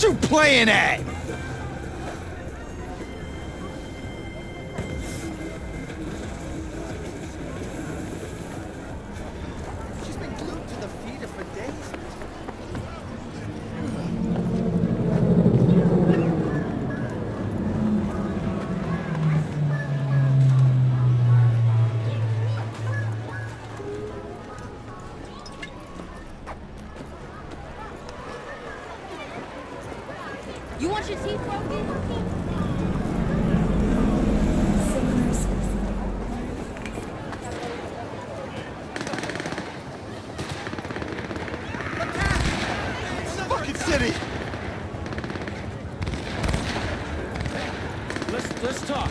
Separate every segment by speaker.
Speaker 1: What you playing at?
Speaker 2: She's been glued to the feeder for days.
Speaker 3: You want your teeth broken?
Speaker 1: Fucking city!
Speaker 4: Let's talk.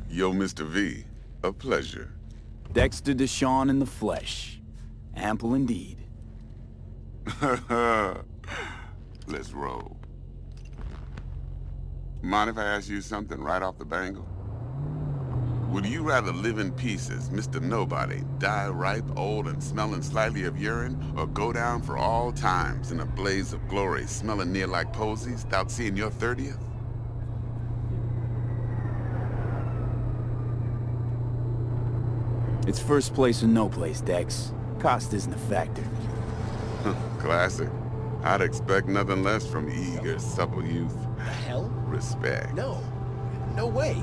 Speaker 5: Yo, Mr. V, a pleasure.
Speaker 6: Dexter Deshawn in the flesh. Ample indeed.
Speaker 5: Let's roll. Mind if I ask you something right off the bangle? Would you rather live in pieces, Mr. Nobody, die ripe, old, and smelling slightly of urine, or go down for all times in a blaze of glory, smelling near like posies, without seeing your 30th?
Speaker 6: It's first place or no place, Dex. Cost isn't a factor.
Speaker 5: Classic. I'd expect nothing less from eager, supple youth.
Speaker 2: The hell?
Speaker 5: Respect.
Speaker 2: No. No way.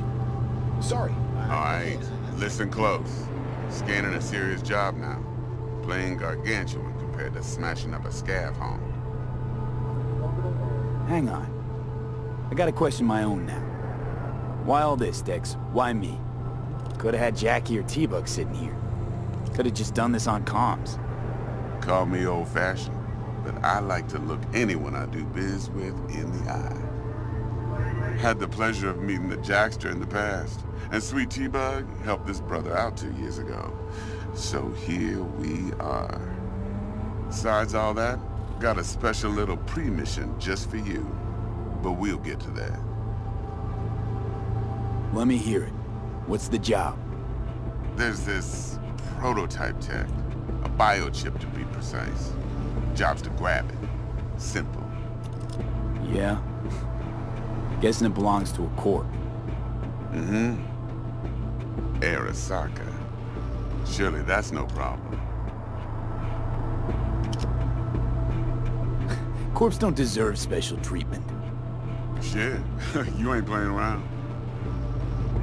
Speaker 2: Sorry.
Speaker 5: All right, listen close. Scanning a serious job now. Playing gargantuan compared to smashing up a scav home.
Speaker 6: Hang on. I got a question my own now. Why all this, Dex? Why me? Could've had Jackie or T-Bug sitting here. Could've just done this on comms.
Speaker 5: Call me old-fashioned, but I like to look anyone I do biz with in the eye. Had the pleasure of meeting the Jackster in the past, and Sweet T-Bug helped this brother out 2 years ago. So here we are. Besides all that, got a special little pre-mission just for you. But we'll get to that.
Speaker 6: Let me hear it. What's the job?
Speaker 5: There's this prototype tech, a biochip to be precise. Job's to grab it. Simple.
Speaker 6: Yeah? Guessing it belongs to a corp.
Speaker 5: Mm-hmm. Arasaka. Surely that's no problem.
Speaker 6: Corps don't deserve special treatment.
Speaker 5: Shit, you ain't playing around.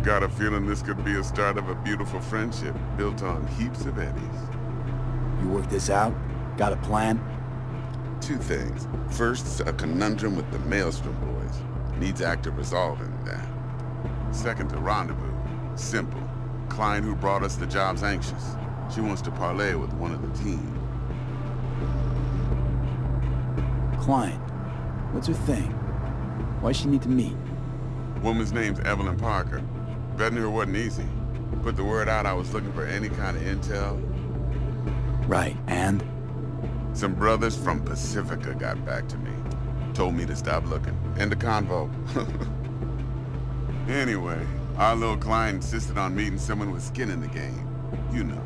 Speaker 5: Got a feeling this could be a start of a beautiful friendship built on heaps of eddies.
Speaker 6: You work this out? Got a plan?
Speaker 5: Two things. First, a conundrum with the Maelstrom boys. Needs active resolving that. Second, a rendezvous. Simple. Client who brought us the job's anxious. She wants to parlay with one of the team.
Speaker 6: Client. What's her thing? Why she need to meet?
Speaker 5: Woman's name's Evelyn Parker. Betting her wasn't easy. Put the word out I was looking for any kind of intel.
Speaker 6: Right, and?
Speaker 5: Some brothers from Pacifica got back to me. Told me to stop looking. End of convo. Anyway, our little client insisted on meeting someone with skin in the game. You know,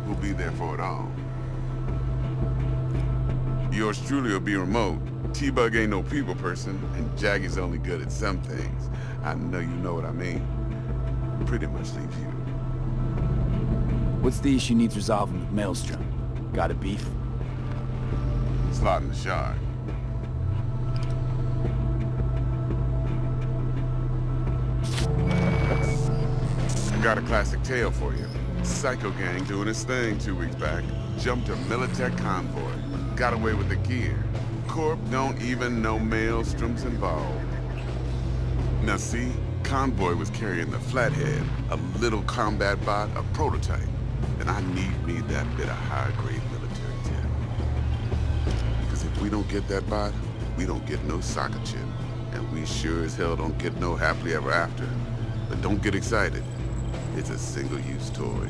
Speaker 5: who'll be there for it all. Yours truly will be remote. T-Bug ain't no people person, and Jaggy's only good at some things. I know you know what I mean. Pretty much leaves you.
Speaker 6: What's the issue needs resolving with Maelstrom? Got a beef?
Speaker 5: Slotting the shard. I got a classic tale for you. Psycho gang doing his thing 2 weeks back. Jumped a Militech convoy. Got away with the gear. Corp don't even know Maelstrom's involved. Now see, convoy was carrying the Flathead, a little combat bot, a prototype. And I need me that bit of high-grade military tech. Because if we don't get that bot, we don't get no soccer chip. And we sure as hell don't get no happily ever after. But don't get excited. It's a single-use toy.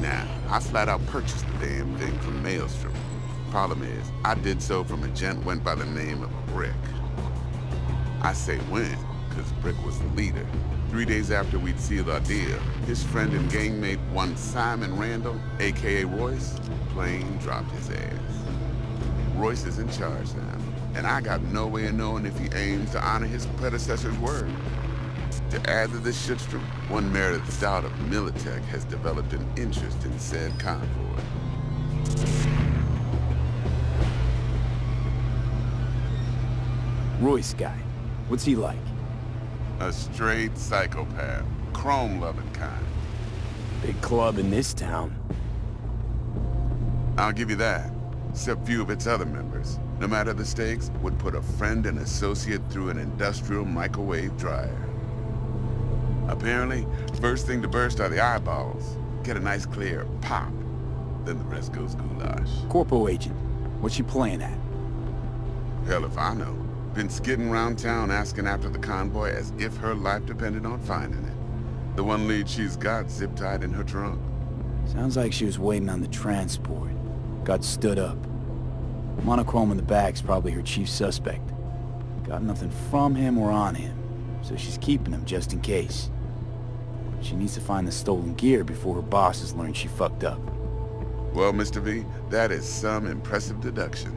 Speaker 5: Now, I flat out purchased the damn thing from Maelstrom. Problem is, I did so from a gent went by the name of Brick. I say when, because Brick was the leader. 3 days after we'd sealed our deal, his friend and gangmate, one Simon Randall, aka Royce, plain dropped his ass. Royce is in charge now, and I got no way of knowing if he aims to honor his predecessor's word. To add to this shitstorm, one Meredith Stout of Militech has developed an interest in said convoy.
Speaker 6: Royce guy. What's he like?
Speaker 5: A straight psychopath. Chrome-loving kind.
Speaker 6: Big club in this town.
Speaker 5: I'll give you that. Except few of its other members, no matter the stakes, would put a friend and associate through an industrial microwave dryer. Apparently, first thing to burst are the eyeballs. Get a nice clear pop. Then the rest goes goulash.
Speaker 6: Corpo agent. What's she playing at?
Speaker 5: Hell if I know. Been skidding around town asking after the convoy as if her life depended on finding it. The one lead she's got zip-tied in her trunk.
Speaker 6: Sounds like she was waiting on the transport. Got stood up. Monochrome in the back's probably her chief suspect. Got nothing from him or on him, so she's keeping him just in case. But she needs to find the stolen gear before her bosses learn she fucked up.
Speaker 5: Well, Mr. V, that is some impressive deduction.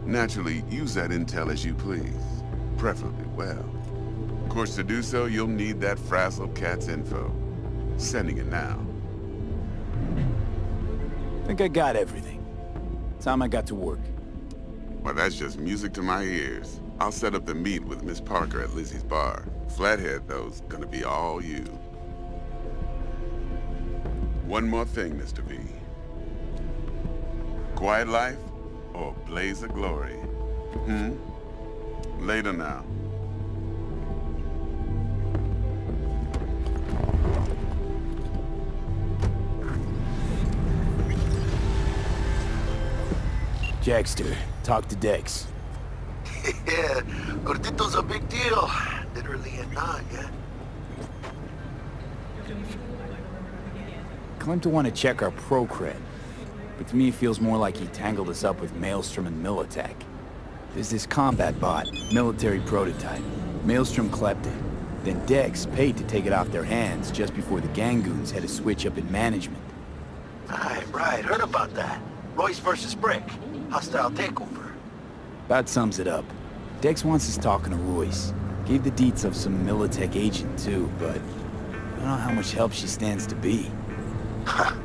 Speaker 5: Naturally, use that intel as you please. Preferably well. Of course, to do so, you'll need that frazzled cat's info. Sending it now.
Speaker 6: Think I got everything. Time I got to work.
Speaker 5: Well, that's just music to my ears. I'll set up the meet with Miss Parker at Lizzie's bar. Flathead, though's gonna be all you. One more thing, Mr. V. Quiet life or blaze of glory? Later now.
Speaker 6: Jackster, talk to Dex.
Speaker 4: Yeah, Gordito's a big deal. Literally and not, yeah.
Speaker 6: Claimed to want to check our pro cred. But to me it feels more like he tangled us up with Maelstrom and Militech. There's this combat bot, military prototype. Maelstrom clept it. Then Dex paid to take it off their hands just before the Gangoons had a switch up in management.
Speaker 4: Right, heard about that. Royce versus Brick. Hostile takeover.
Speaker 6: About sums it up. Dex wants us talking to Royce. Gave the deets of some Militech agent too, but don't know how much help she stands to be.
Speaker 4: Ha!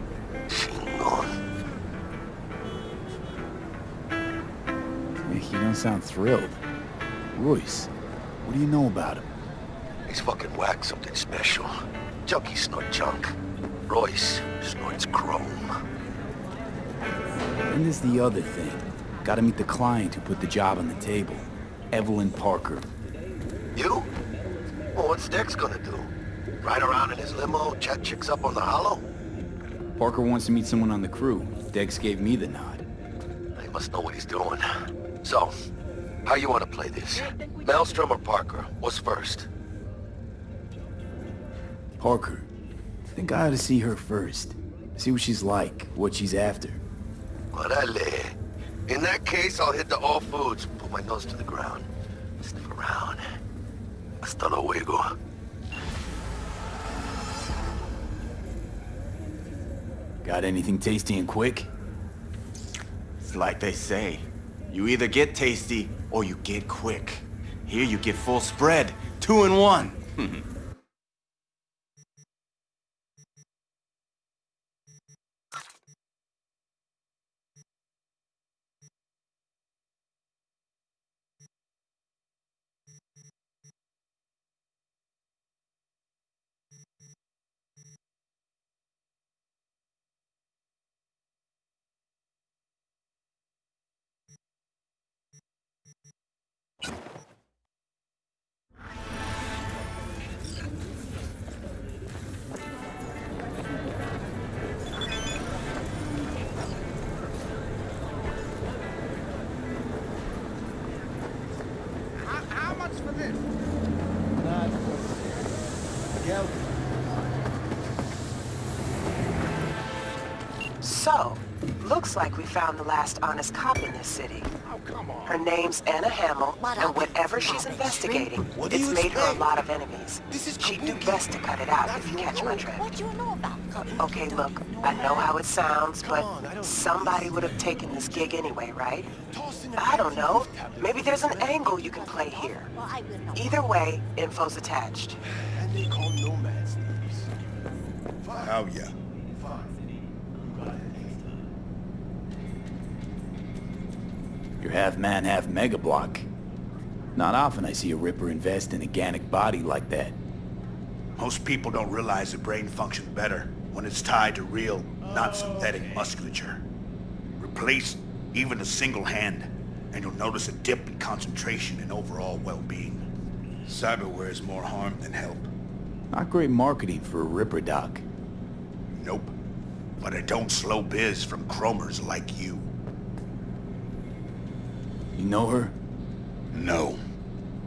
Speaker 4: Chingón.
Speaker 6: You don't sound thrilled. Royce, what do you know about him?
Speaker 4: He's fucking whacked something special. Junkies snort junk. Royce snorts chrome.
Speaker 6: And there's the other thing. Gotta meet the client who put the job on the table. Evelyn Parker.
Speaker 4: You? Well, what's Dex gonna do? Ride around in his limo, chat chicks up on the hollow?
Speaker 6: Parker wants to meet someone on the crew. Dex gave me the nod.
Speaker 4: He must know what he's doing. So, how you want to play this? Maelstrom or Parker? What's first?
Speaker 6: Parker. I think I ought to see her first. See what she's like, what she's after.
Speaker 4: Orale. In that case, I'll hit the all foods, put my nose to the ground, sniff around. Hasta luego.
Speaker 6: Got anything tasty and quick?
Speaker 1: It's like they say. You either get tasty or you get quick. Here you get full spread. 2 in 1.
Speaker 2: How much for this? Not yeah.
Speaker 7: So, looks like we found the last honest cop in this city.
Speaker 2: Oh, come on.
Speaker 7: Her name's Anna Hamill, and whatever she's investigating, it's made her a lot of enemies. She'd do best to cut it out if you catch my drift.
Speaker 3: What do you know about Kabuki?
Speaker 7: Okay, look, I know how it sounds, but somebody would have taken this gig anyway, right? I don't know. Maybe there's an angle you can play here.
Speaker 3: Well, I will know.
Speaker 7: Either way, info's attached.
Speaker 2: And they call nomads thieves.
Speaker 1: Oh, yeah.
Speaker 6: You're half man, half mega block. Not often I see a Ripper invest in a Gannic body like that.
Speaker 8: Most people don't realize the brain functions better when it's tied to real, not synthetic musculature. Replace even a single hand, and you'll notice a dip in concentration and overall well-being. Cyberware is more harm than help.
Speaker 6: Not great marketing for a Ripper, Doc.
Speaker 8: Nope. But I don't slow biz from chromers like you.
Speaker 6: You know her?
Speaker 8: No.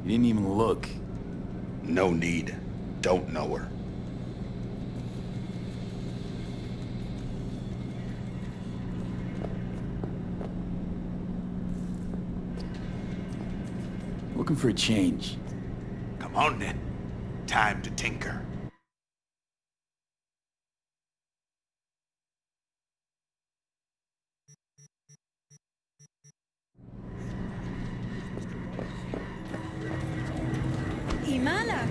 Speaker 6: You didn't even look.
Speaker 8: No need. Don't know her.
Speaker 6: Looking for a change.
Speaker 8: Come on then. Time to tinker.
Speaker 3: Imalak.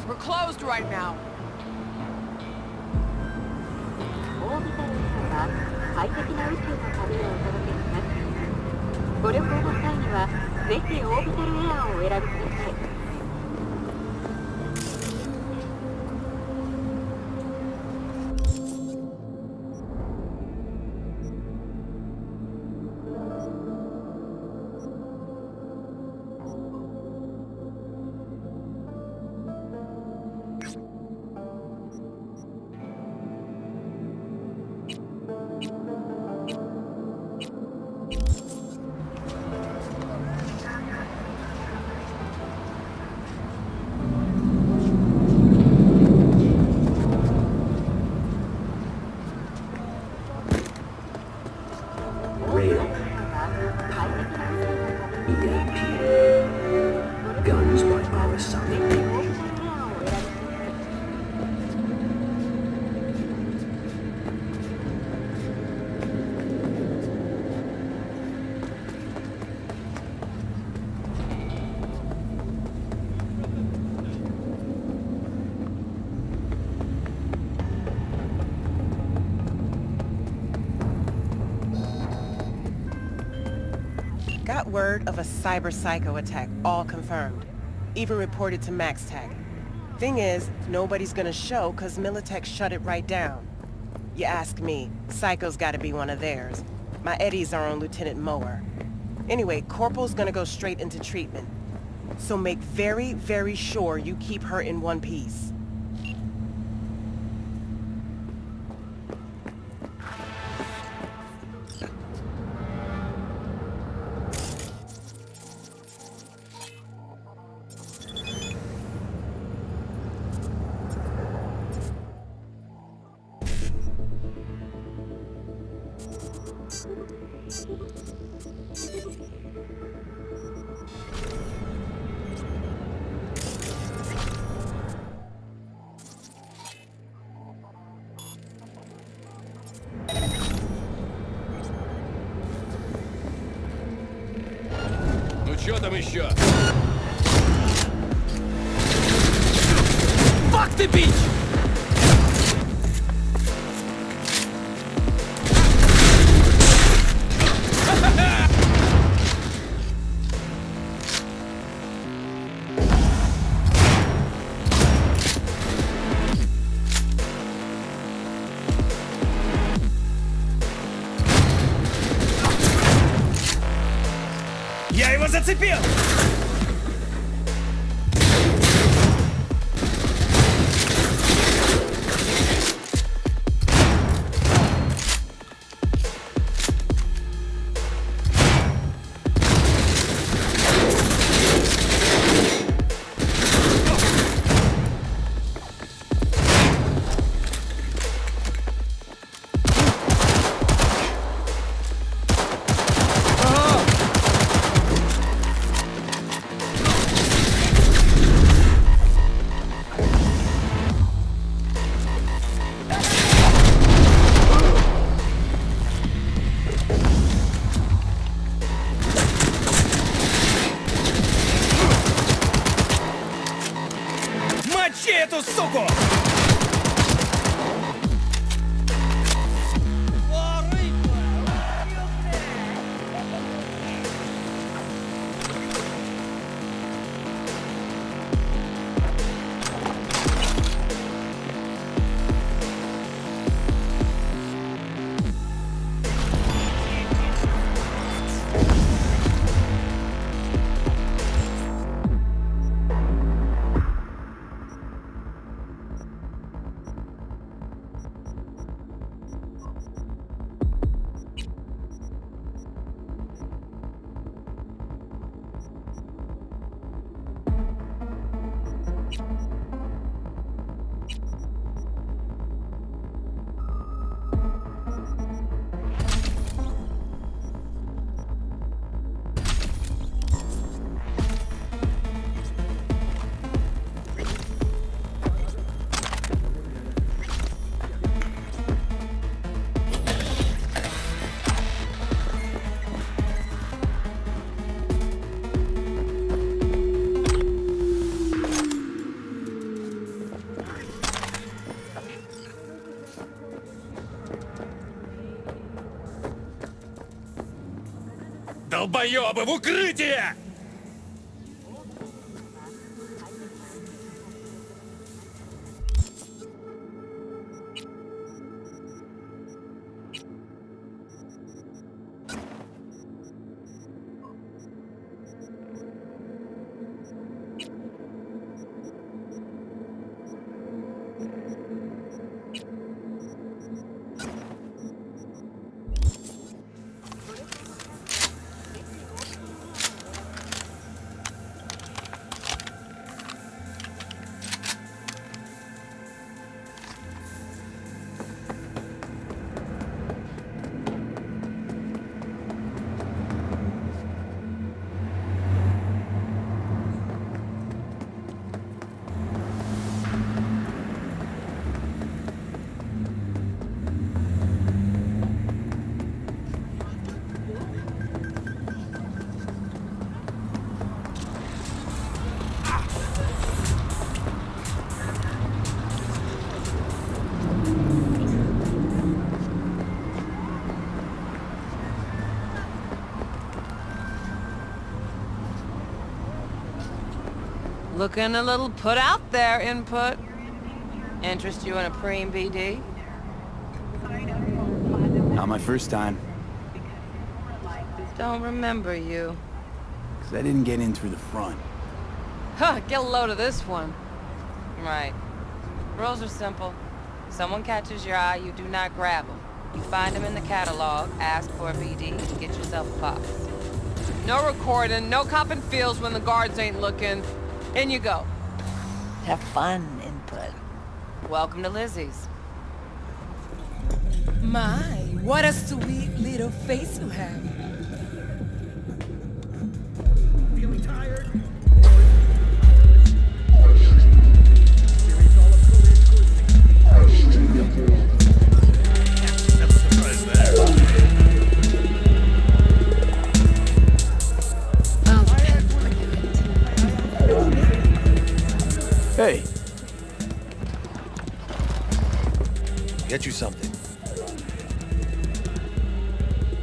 Speaker 9: We're closed right now.
Speaker 10: オービタルエアは快適な宇宙の旅をお届けします。ご旅行の際にはぜひオービタルエアをお選びください。
Speaker 11: Guns by Acer.
Speaker 7: Got word of a cyber psycho attack, all confirmed. Even reported to MaxTag. Thing is, nobody's gonna show cause Militech shut it right down. You ask me, Psycho's gotta be one of theirs. My eddies are on Lieutenant Mower. Anyway, Corporal's gonna go straight into treatment. So make very, very sure you keep her in one piece.
Speaker 12: Ну чё там еще?
Speaker 9: Fuck the beach!
Speaker 8: Я его зацепил! Мочи эту суку!
Speaker 9: Долбоёбы, в укрытие! Looking a little put out there, Input. Interest you in a preem BD?
Speaker 6: Not my first time.
Speaker 9: Don't remember you.
Speaker 6: 'Cause I didn't get in through the front.
Speaker 9: Huh, get a load of this one. Right. Rules are simple. Someone catches your eye, you do not grab them. You find them in the catalog, ask for a BD, and get yourself a pop. No recording, no copping feels when the guards ain't looking. In you go.
Speaker 3: Have fun, Input.
Speaker 9: Welcome to Lizzie's.
Speaker 12: My, what a sweet little face you have.
Speaker 2: Feeling tired?
Speaker 6: Hey.
Speaker 2: Get you something.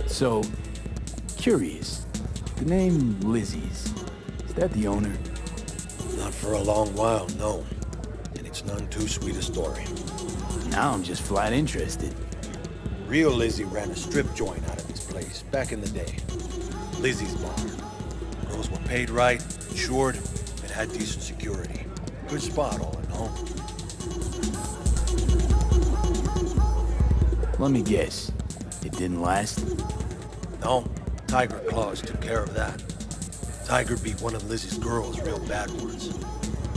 Speaker 6: So, curious. The name Lizzie's. Is that the owner?
Speaker 2: Not for a long while, no. And it's none too sweet a story.
Speaker 6: Now I'm just flat interested.
Speaker 2: Real Lizzie ran a strip joint out of this place back in the day. Lizzie's bar. Girls were paid right, insured, and had decent security. Good spot, all in all.
Speaker 6: Let me guess. It didn't last?
Speaker 2: No, Tiger Claws took care of that. Tiger beat one of Lizzie's girls real bad ones.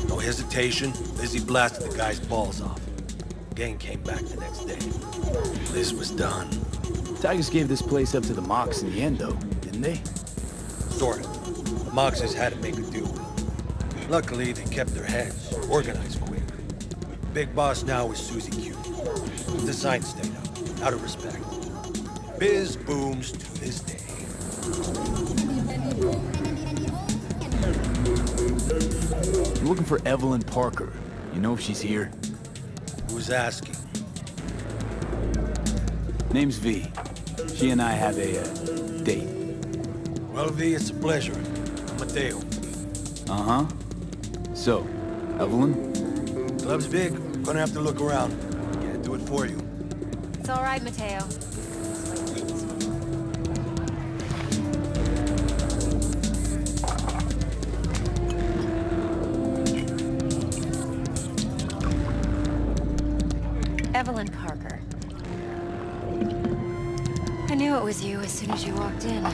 Speaker 2: No hesitation, Lizzie blasted the guy's balls off. Gang came back the next day. Liz was done.
Speaker 6: Tigers gave this place up to the Mox in the end, though, didn't they?
Speaker 2: Sort of. The Moxes had to make a deal with them. Luckily, they kept their heads, organized quick. Big boss now is Susie Q. The sign stayed up, out of respect. Biz booms to this day.
Speaker 6: I'm looking for Evelyn Parker. You know if she's here?
Speaker 2: Who's asking?
Speaker 6: Name's V. She and I have a date.
Speaker 2: Well, V, it's a pleasure. I'm Mateo.
Speaker 6: Uh-huh. So, Evelyn?
Speaker 2: Club's big. Gonna have to look around. Can't do it for you.
Speaker 10: It's all right, Mateo. Evelyn Parker. I knew it was you as soon as you walked in.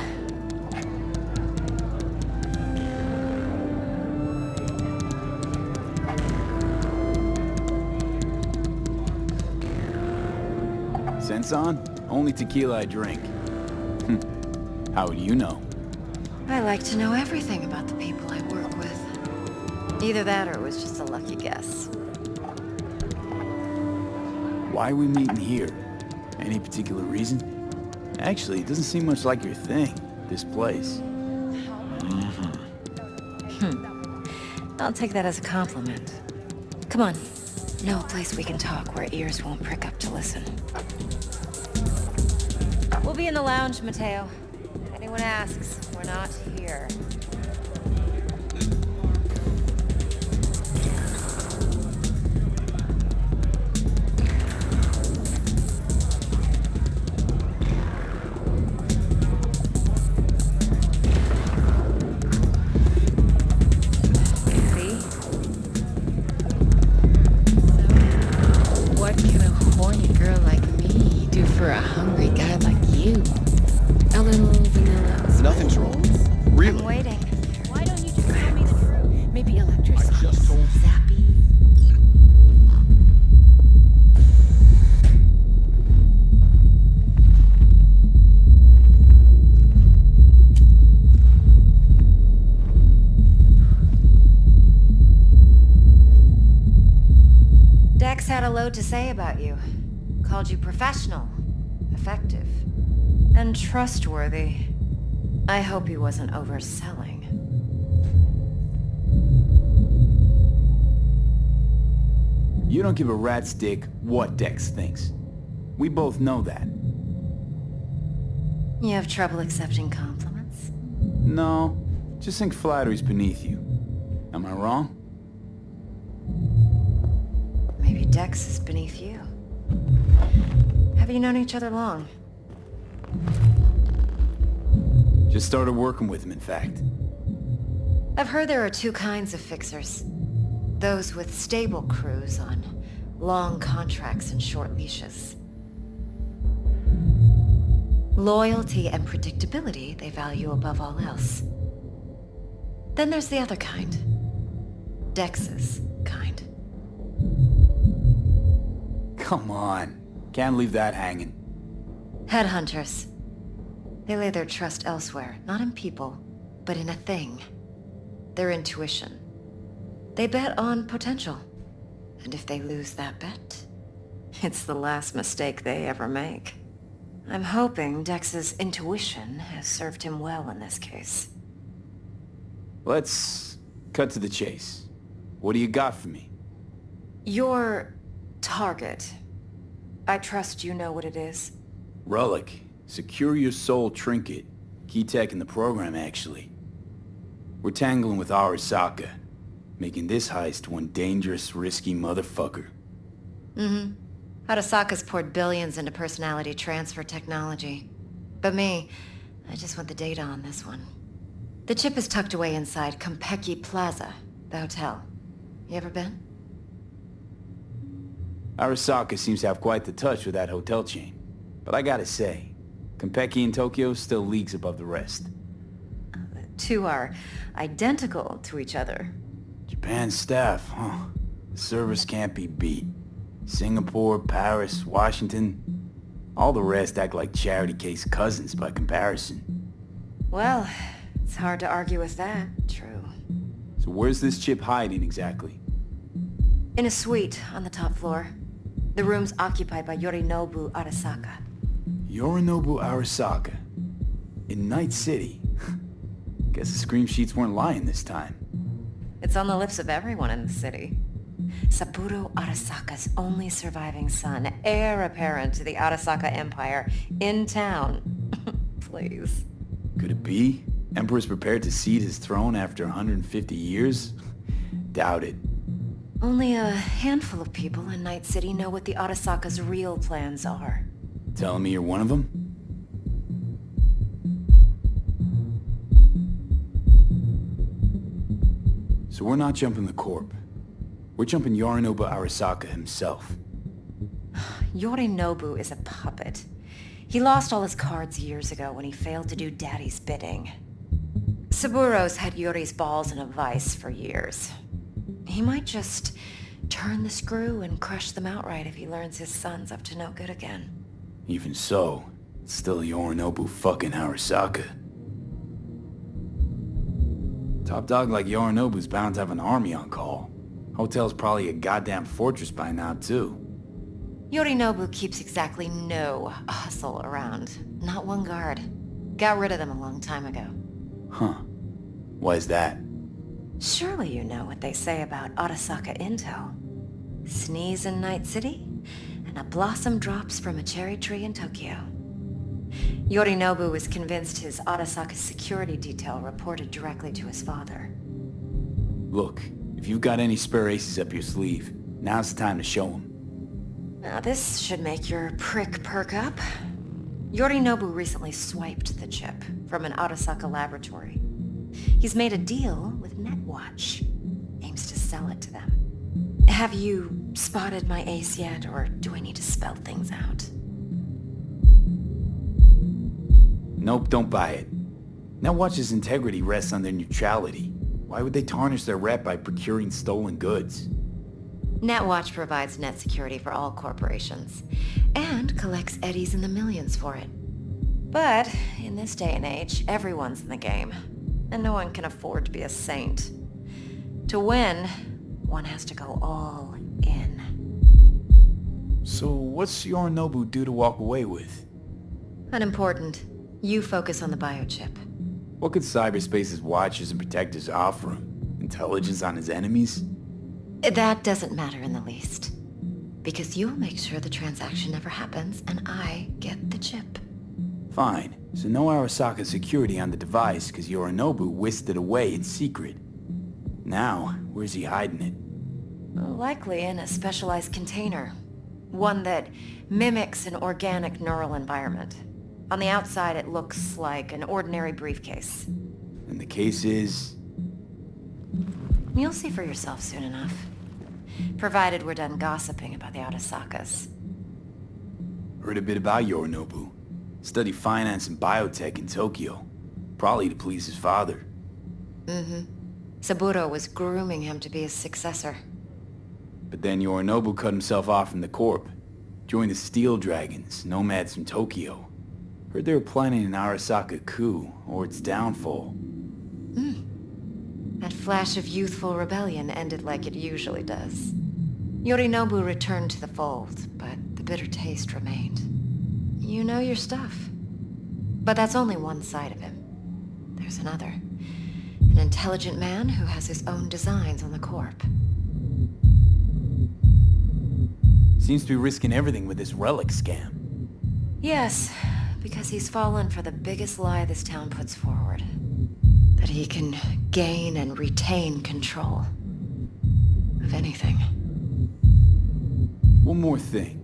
Speaker 6: Sense on? Only tequila I drink. How would you know?
Speaker 10: I like to know everything about the people I work with. Either that or it was just a lucky guess.
Speaker 6: Why are we meeting here? Any particular reason? Actually, it doesn't seem much like your thing, this place.
Speaker 10: I'll take that as a compliment. Come on. No place we can talk where ears won't prick up to listen. We'll be in the lounge, Mateo. If anyone asks, we're
Speaker 9: not here.
Speaker 12: For a hungry guy like you. A little vanilla.
Speaker 13: Nothing's wrong. Really?
Speaker 9: I'm waiting.
Speaker 12: Why don't you just tell me the truth? Maybe electricity.
Speaker 13: I just told you.
Speaker 12: Zappy.
Speaker 14: Dex had a load to say about you. Called you professional, effective, and trustworthy. I hope he wasn't overselling.
Speaker 6: You don't give a rat's dick what Dex thinks. We both know that.
Speaker 14: You have trouble accepting compliments?
Speaker 6: No, just think flattery's beneath you. Am I wrong?
Speaker 14: Maybe Dex is beneath you. Have you known each other long?
Speaker 6: Just started working with him, in fact.
Speaker 14: I've heard there are two kinds of fixers. Those with stable crews on long contracts and short leashes. Loyalty and predictability they value above all else. Then there's the other kind. Dex's kind.
Speaker 6: Come on. Can't leave that hanging.
Speaker 14: Headhunters. They lay their trust elsewhere, not in people, but in a thing. Their intuition. They bet on potential. And if they lose that bet, it's the last mistake they ever make. I'm hoping Dex's intuition has served him well in this case.
Speaker 6: Let's cut to the chase. What do you got for me?
Speaker 14: Your target. I trust you know what it is.
Speaker 6: Relic. Secure your soul trinket. Key tech in the program, actually. We're tangling with Arasaka, making this heist one dangerous, risky motherfucker.
Speaker 14: Mm-hmm. Arasaka's poured billions into personality transfer technology. But me, I just want the data on this one. The chip is tucked away inside Konpeki Plaza, the hotel. You ever been?
Speaker 6: Arasaka seems to have quite the touch with that hotel chain. But I gotta say, Konpeki in Tokyo still leagues above the rest.
Speaker 14: The two are identical to each other.
Speaker 6: Japan staff, huh? The service can't be beat. Singapore, Paris, Washington. All the rest act like charity case cousins by comparison.
Speaker 14: Well, it's hard to argue with that. True.
Speaker 6: So where's this chip hiding exactly?
Speaker 14: In a suite on the top floor. The room's occupied by Yorinobu Arasaka.
Speaker 6: Yorinobu Arasaka? In Night City? Guess the scream sheets weren't lying this time.
Speaker 14: It's on the lips of everyone in the city. Saburo Arasaka's only surviving son, heir apparent to the Arasaka Empire, in town. Please.
Speaker 6: Could it be? Emperor's prepared to cede his throne after 150 years? Doubt it.
Speaker 14: Only a handful of people in Night City know what the Arasaka's real plans are.
Speaker 6: Telling me you're one of them? So we're not jumping the Corp. We're jumping Yorinobu Arasaka himself.
Speaker 14: Yorinobu is a puppet. He lost all his cards years ago when he failed to do Daddy's bidding. Saburo's had Yuri's balls in a vice for years. He might just turn the screw and crush them outright if he learns his son's up to no good again.
Speaker 6: Even so, it's still Yorinobu fucking Arasaka. Top dog like Yorinobu's bound to have an army on call. Hotel's probably a goddamn fortress by now, too.
Speaker 14: Yorinobu keeps exactly no hustle around. Not one guard. Got rid of them a long time ago.
Speaker 6: Huh. Why is that?
Speaker 14: Surely you know what they say about Arasaka intel. Sneeze in Night City, and a blossom drops from a cherry tree in Tokyo. Yorinobu was convinced his Arasaka's security detail reported directly to his father.
Speaker 6: Look, if you've got any spare aces up your sleeve, now's the time to show them.
Speaker 14: Now this should make your prick perk up. Yorinobu recently swiped the chip from an Arasaka laboratory. He's made a deal with Netwatch. Aims to sell it to them. Have you spotted my ace yet, or do I need to spell things out?
Speaker 6: Nope, don't buy it. Netwatch's integrity rests on their neutrality. Why would they tarnish their rep by procuring stolen goods?
Speaker 14: Netwatch provides net security for all corporations, and collects eddies in the millions for it. But in this day and age, everyone's in the game, and no one can afford to be a saint. To win, one has to go all in.
Speaker 6: So what's Yorinobu due to walk away with?
Speaker 14: Unimportant. You focus on the biochip.
Speaker 6: What could cyberspace's watchers and protectors offer him? Intelligence on his enemies?
Speaker 14: That doesn't matter in the least. Because you'll make sure the transaction never happens, and I get the chip.
Speaker 6: Fine. So no Arasaka security on the device, because Yorinobu whisked it away in secret. Now, where's he hiding it?
Speaker 14: Likely in a specialized container. One that mimics an organic neural environment. On the outside, it looks like an ordinary briefcase.
Speaker 6: And the case is...
Speaker 14: You'll see for yourself soon enough. Provided we're done gossiping about the Arasakas.
Speaker 6: Heard a bit about Yorinobu. Studied finance and biotech in Tokyo. Probably to please his father.
Speaker 14: Mm-hmm. Saburo was grooming him to be his successor.
Speaker 6: But then Yorinobu cut himself off from the Corp. Joined the Steel Dragons, nomads from Tokyo. Heard they were planning an Arasaka coup, or its downfall.
Speaker 14: That flash of youthful rebellion ended like it usually does. Yorinobu returned to the fold, but the bitter taste remained. You know your stuff. But that's only one side of him. There's another. An intelligent man who has his own designs on the Corp.
Speaker 6: Seems to be risking everything with this relic scam.
Speaker 14: Yes, because he's fallen for the biggest lie this town puts forward. That he can gain and retain control of anything.
Speaker 6: One more thing.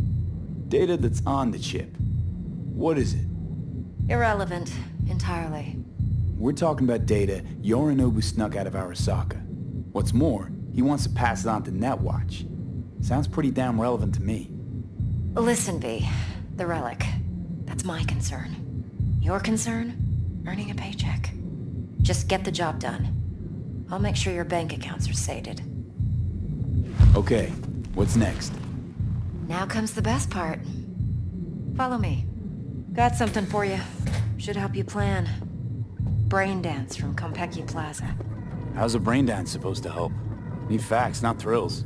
Speaker 6: Data that's on the chip. What is it?
Speaker 14: Irrelevant, entirely.
Speaker 6: We're talking about data Yorinobu snuck out of Arasaka. What's more, he wants to pass it on to Netwatch. Sounds pretty damn relevant to me.
Speaker 14: Listen, V. The relic. That's my concern. Your concern? Earning a paycheck. Just get the job done. I'll make sure your bank accounts are sated.
Speaker 6: Okay, what's next?
Speaker 14: Now comes the best part. Follow me. Got something for you. Should help you plan. Brain dance from Konpeki Plaza.
Speaker 6: How's a brain dance supposed to help? Need facts, not thrills.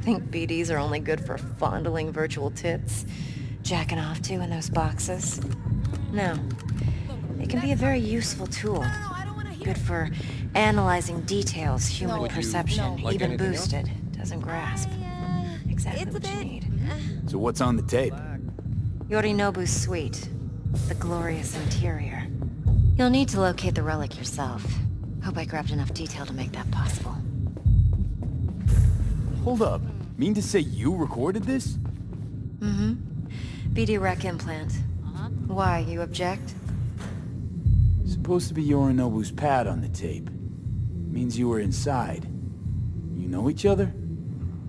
Speaker 14: Think BDs are only good for fondling virtual tits? Jacking off to in those boxes? No. It can be a very useful tool. Good for analyzing details human perception, even boosted, doesn't grasp. Exactly what you need.
Speaker 6: So what's on the tape?
Speaker 14: Yorinobu's suite. The glorious interior. You'll need to locate the relic yourself. Hope I grabbed enough detail to make that possible.
Speaker 6: Hold up. Mean to say you recorded this?
Speaker 14: Mm-hmm. BD rec implant. Why, you object?
Speaker 6: Supposed to be Yorinobu's pad on the tape. Means you were inside. You know each other?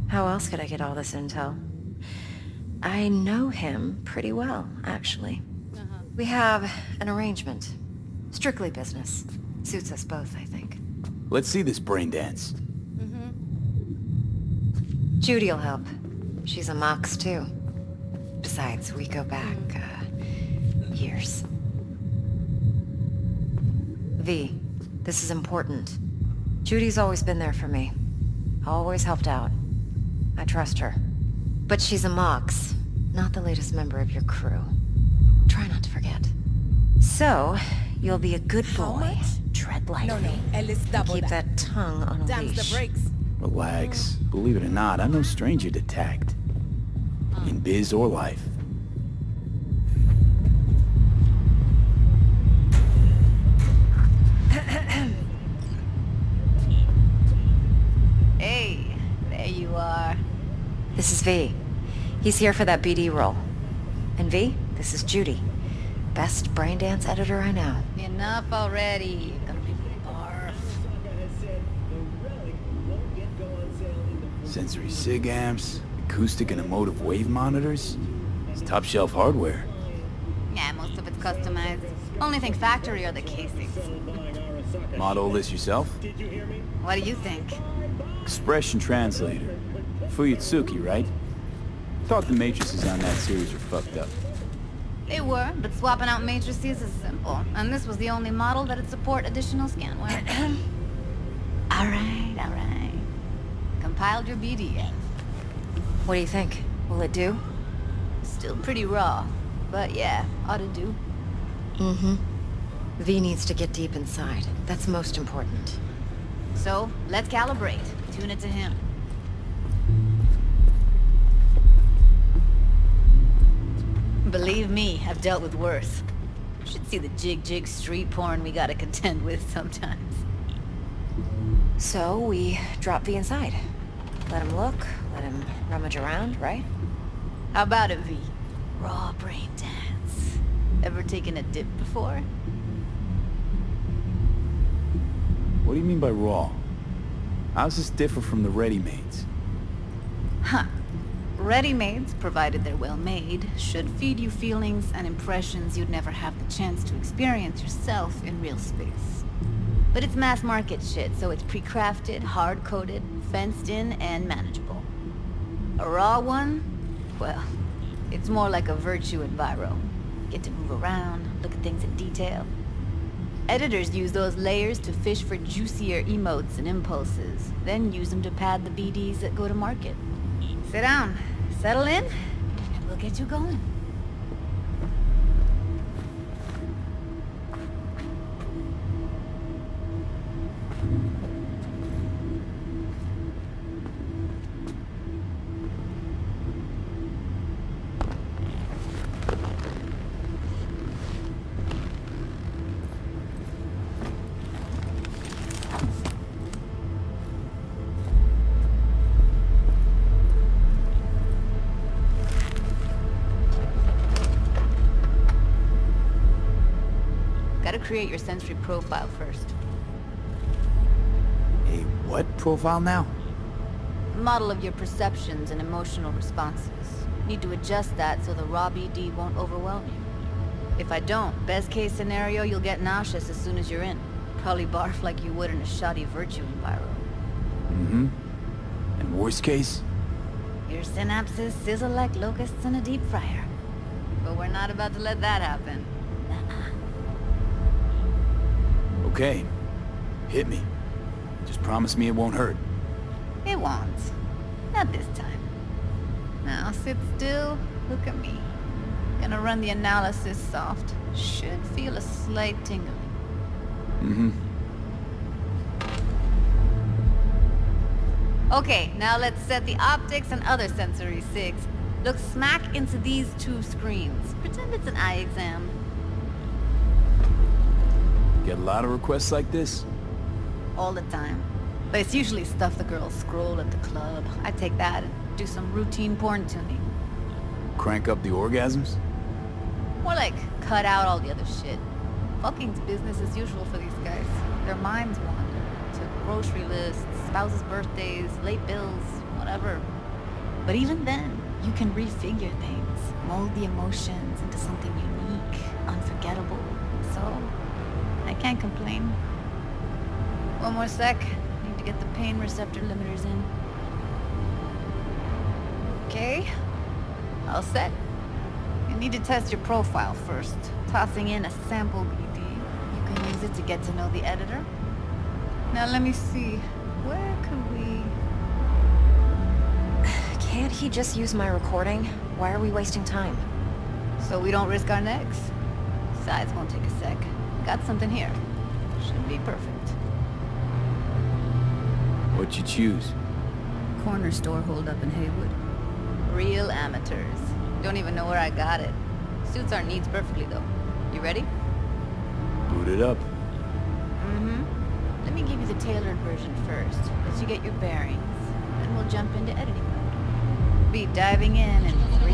Speaker 14: How else could I get all this intel? I know him pretty well, actually. We have an arrangement. Strictly business. Suits us both, I think.
Speaker 6: Let's see this brain dance.
Speaker 14: Judy'll help. She's a Mox, too. Besides, we go back, years. V, this is important. Judy's always been there for me. Always helped out. I trust her. But she's a Mox, not the latest member of your crew. Try not to forget. So, you'll be a good boy. Tread lightly. Keep that tongue on a leash.
Speaker 6: Relax. Believe it or not, I'm no stranger to tact. In biz or life.
Speaker 14: This is V. He's here for that BD role. And V, this is Judy. Best brain dance editor I know.
Speaker 15: Enough already. Gonna be barf.
Speaker 6: Sensory SIG amps, acoustic and emotive wave monitors. It's top shelf hardware.
Speaker 15: Yeah, most of it's customized. Only thing factory are the casings.
Speaker 6: Model this yourself?
Speaker 15: What do you think?
Speaker 6: Expression translator. Fuyutsuki, right? Thought the matrices on that series were fucked up.
Speaker 15: They were, but swapping out matrices is simple. And this was the only model that'd support additional scanware. Alright. Compiled your BDF.
Speaker 14: What do you think? Will it do?
Speaker 15: Still pretty raw, but yeah, ought to do.
Speaker 14: Mm-hmm. V needs to get deep inside. That's most important.
Speaker 15: So, let's calibrate. Tune it to him. Believe me, I've dealt with worse. You should see the jig street porn we gotta contend with sometimes.
Speaker 14: So, we drop V inside. Let him look, let him rummage around, right?
Speaker 15: How about it, V? Raw brain dance. Ever taken a dip before?
Speaker 6: What do you mean by raw? How's this differ from the ready-mades?
Speaker 15: Huh. Ready-mades, provided they're well made, should feed you feelings and impressions you'd never have the chance to experience yourself in real space. But it's mass market shit, so it's pre-crafted, hard-coded, fenced in, and manageable. A raw one? Well, it's more like a virtue enviro. Get to move around, look at things in detail. Editors use those layers to fish for juicier emotes and impulses, then use them to pad the BDs that go to market. Sit down, settle in, and we'll get you going. Gotta create your sensory profile first.
Speaker 6: A what profile now?
Speaker 15: Model of your perceptions and emotional responses. Need to adjust that so the raw BD won't overwhelm you. If I don't, best case scenario, you'll get nauseous as soon as you're in. Probably barf like you would in a shoddy virtue enviro.
Speaker 6: Mm-hmm. And worst case?
Speaker 15: Your synapses sizzle like locusts in a deep fryer. But we're not about to let that happen.
Speaker 6: Okay. Hit me. Just promise me it won't hurt.
Speaker 15: It won't. Not this time. Now sit still, look at me. Gonna run the analysis soft. Should feel a slight tingling.
Speaker 6: Mm-hmm.
Speaker 15: Okay, now let's set the optics and other sensory SIGs. Look smack into these two screens. Pretend it's an eye exam.
Speaker 6: Get a lot of requests like this?
Speaker 15: All the time. But it's usually stuff the girls scroll at the club. I take that and do some routine porn tuning.
Speaker 6: Crank up the orgasms?
Speaker 15: More like cut out all the other shit. Fucking's business as usual for these guys. Their minds wander to grocery lists, spouses' birthdays, late bills, whatever. But even then, you can refigure things, mold the emotions into something unique, unforgettable. So, I can't complain. One more sec. Need to get the pain receptor limiters in. Okay. All set. You need to test your profile first. Tossing in a sample BD. You can use it to get to know the editor. Now let me see. Where could we...
Speaker 14: Can't he just use my recording? Why are we wasting time?
Speaker 15: So we don't risk our necks. Besides, won't take a sec. Got something here. Should be perfect.
Speaker 6: What'd you choose?
Speaker 15: Corner store holdup in Haywood. Real amateurs. Don't even know where I got it. Suits our needs perfectly, though. You ready?
Speaker 6: Boot it up.
Speaker 15: Mm-hmm. Let me give you the tailored version first. Let you get your bearings. Then we'll jump into editing mode. Be diving in 3, 2,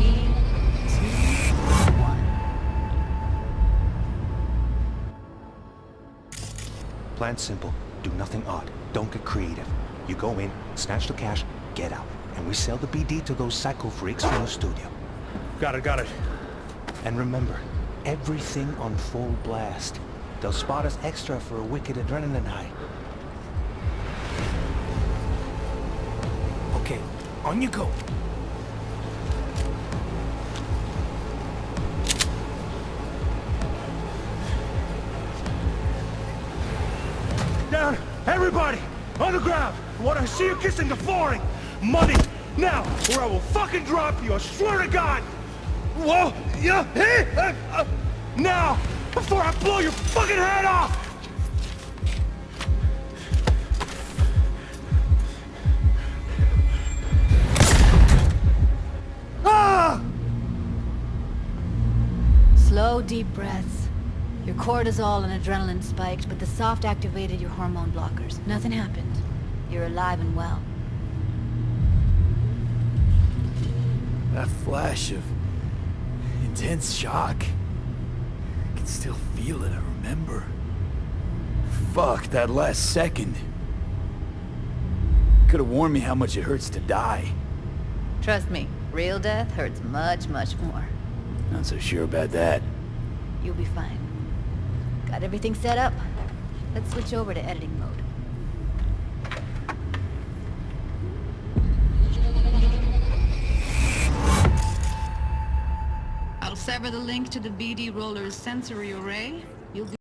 Speaker 15: 1.
Speaker 16: Plan simple. Do nothing odd. Don't get creative. You go in, snatch the cash, get out. And we sell the BD to those psycho freaks from the studio.
Speaker 2: Got it.
Speaker 16: And remember, everything on full blast. They'll spot us extra for a wicked adrenaline high.
Speaker 2: Okay, on you go. Down! Everybody! On the ground! I want to see you kissing the flooring! Money! Now! Or I will fucking drop you! I swear to God! Whoa! Yeah! Hey! Now! Before I blow your fucking head off! Ah!
Speaker 15: Slow, deep breaths. Your cortisol and adrenaline spiked, but the soft activated your hormone blockers. Nothing happened. You're alive and well.
Speaker 6: That flash of intense shock. I can still feel it, I remember. Fuck, that last second. Could have warned me how much it hurts to die.
Speaker 15: Trust me, real death hurts much, much more.
Speaker 6: Not so sure about that.
Speaker 15: You'll be fine. Got everything set up? Let's switch over to editing mode. I'll sever the link to the BD roller's sensory array. You'll be